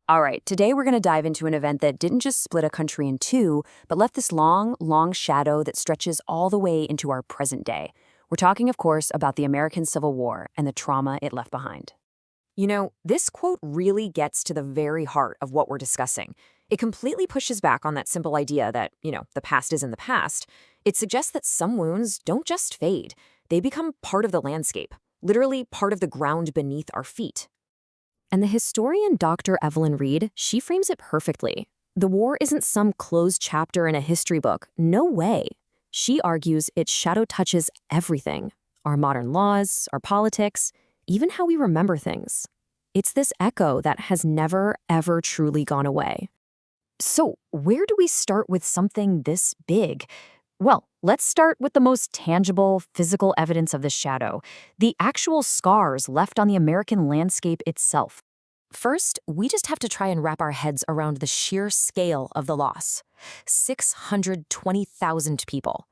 All right, today we're going to dive into an event that didn't just split a country in two, but left this long, long shadow that stretches all the way into our present day. We're talking, of course, about the American Civil War and the trauma it left behind. You know, this quote really gets to the very heart of what we're discussing. It completely pushes back on that simple idea that, the past is in the past. It suggests that some wounds don't just fade, they become part of the landscape, literally part of the ground beneath our feet. And the historian Dr. Evelyn Reed, she frames it perfectly. The war isn't some closed chapter in a history book. No way. She argues its shadow touches everything. Our modern laws, our politics, even how we remember things. It's this echo that has never, ever truly gone away. So, where do we start with something this big? Well, let's start with the most tangible, physical evidence of the shadow, the actual scars left on the American landscape itself. First, we just have to try and wrap our heads around the sheer scale of the loss. 620,000 people.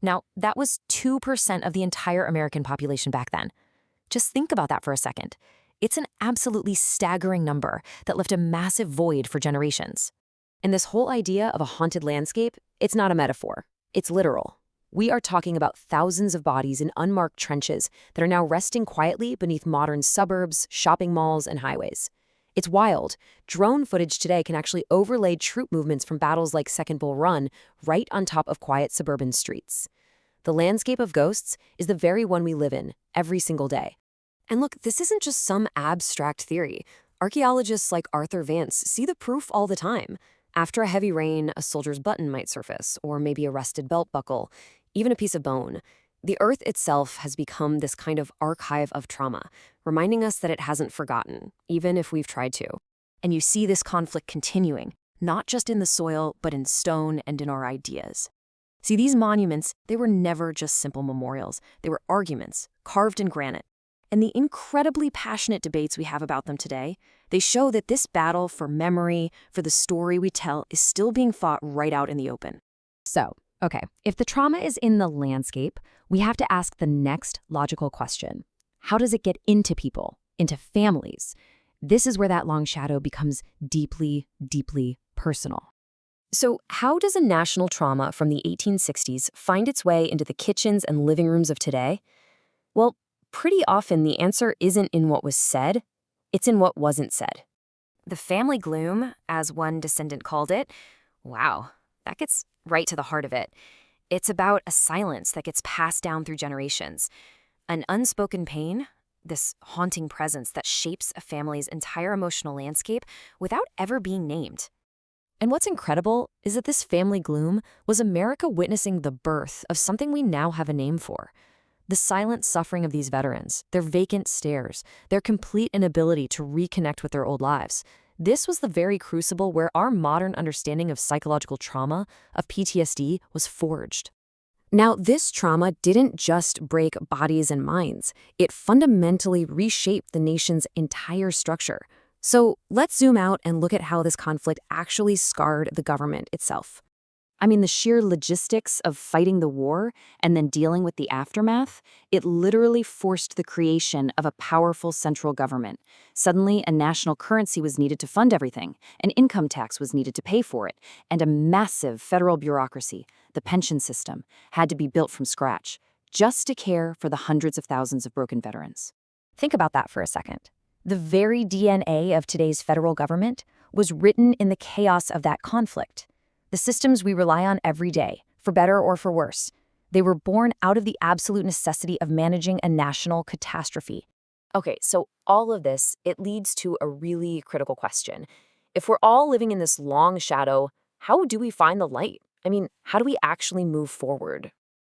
Now, that was 2% of the entire American population back then. Just think about that for a second. It's an absolutely staggering number that left a massive void for generations. And this whole idea of a haunted landscape, it's not a metaphor. It's literal. We are talking about thousands of bodies in unmarked trenches that are now resting quietly beneath modern suburbs, shopping malls, and highways. It's wild. Drone footage today can actually overlay troop movements from battles like Second Bull Run right on top of quiet suburban streets. The landscape of ghosts is the very one we live in every single day. And look, this isn't just some abstract theory. Archaeologists like Arthur Vance see the proof all the time. After a heavy rain, a soldier's button might surface, or maybe a rusted belt buckle, even a piece of bone. The earth itself has become this kind of archive of trauma, reminding us that it hasn't forgotten, even if we've tried to. And you see this conflict continuing, not just in the soil, but in stone and in our ideas. See, these monuments, they were never just simple memorials. They were arguments, carved in granite. And the incredibly passionate debates we have about them today, they show that this battle for memory, for the story we tell, is still being fought right out in the open. So, okay, if the trauma is in the landscape, we have to ask the next logical question. How does it get into people, into families? This is where that long shadow becomes deeply, deeply personal. So how does a national trauma from the 1860s find its way into the kitchens and living rooms of today? Well, pretty often the answer isn't in what was said, it's in what wasn't said. The family gloom, as one descendant called it, wow, that gets right to the heart of it. It's about a silence that gets passed down through generations. An unspoken pain, this haunting presence that shapes a family's entire emotional landscape without ever being named. And what's incredible is that this family gloom was America witnessing the birth of something we now have a name for. The silent suffering of these veterans, their vacant stares, their complete inability to reconnect with their old lives. This was the very crucible where our modern understanding of psychological trauma, of PTSD, was forged. Now, this trauma didn't just break bodies and minds. It fundamentally reshaped the nation's entire structure. So let's zoom out and look at how this conflict actually scarred the government itself. I mean, the sheer logistics of fighting the war and then dealing with the aftermath, it literally forced the creation of a powerful central government. Suddenly, a national currency was needed to fund everything, an income tax was needed to pay for it, and a massive federal bureaucracy, the pension system, had to be built from scratch, just to care for the hundreds of thousands of broken veterans. Think about that for a second. The very DNA of today's federal government was written in the chaos of that conflict. The systems we rely on every day, for better or for worse, they were born out of the absolute necessity of managing a national catastrophe. Okay, so all of this, it leads to a really critical question. If we're all living in this long shadow, how do we find the light? I mean, how do we actually move forward?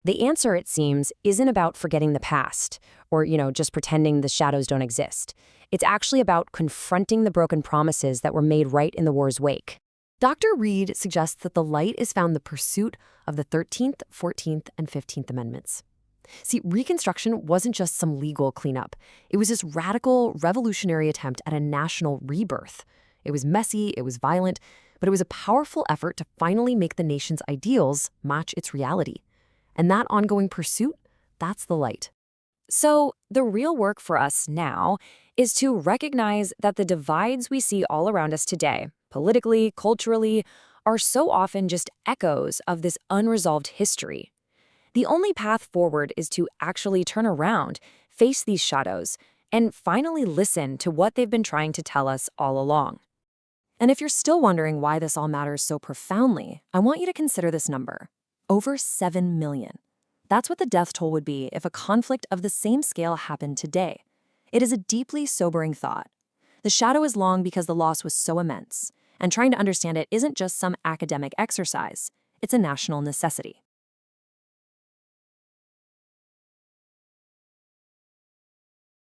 The answer, it seems, isn't about forgetting the past or, just pretending the shadows don't exist. It's actually about confronting the broken promises that were made right in the war's wake. Dr. Reed suggests that the light is found in the pursuit of the 13th, 14th, and 15th Amendments. See, Reconstruction wasn't just some legal cleanup. It was this radical, revolutionary attempt at a national rebirth. It was messy, it was violent, but it was a powerful effort to finally make the nation's ideals match its reality. And that ongoing pursuit, that's the light. So, the real work for us now is to recognize that the divides we see all around us today, politically, culturally, are so often just echoes of this unresolved history. The only path forward is to actually turn around, face these shadows, and finally listen to what they've been trying to tell us all along. And if you're still wondering why this all matters so profoundly, I want you to consider this number: over 7 million. That's what the death toll would be if a conflict of the same scale happened today. It is a deeply sobering thought. The shadow is long because the loss was so immense, and trying to understand it isn't just some academic exercise, it's a national necessity.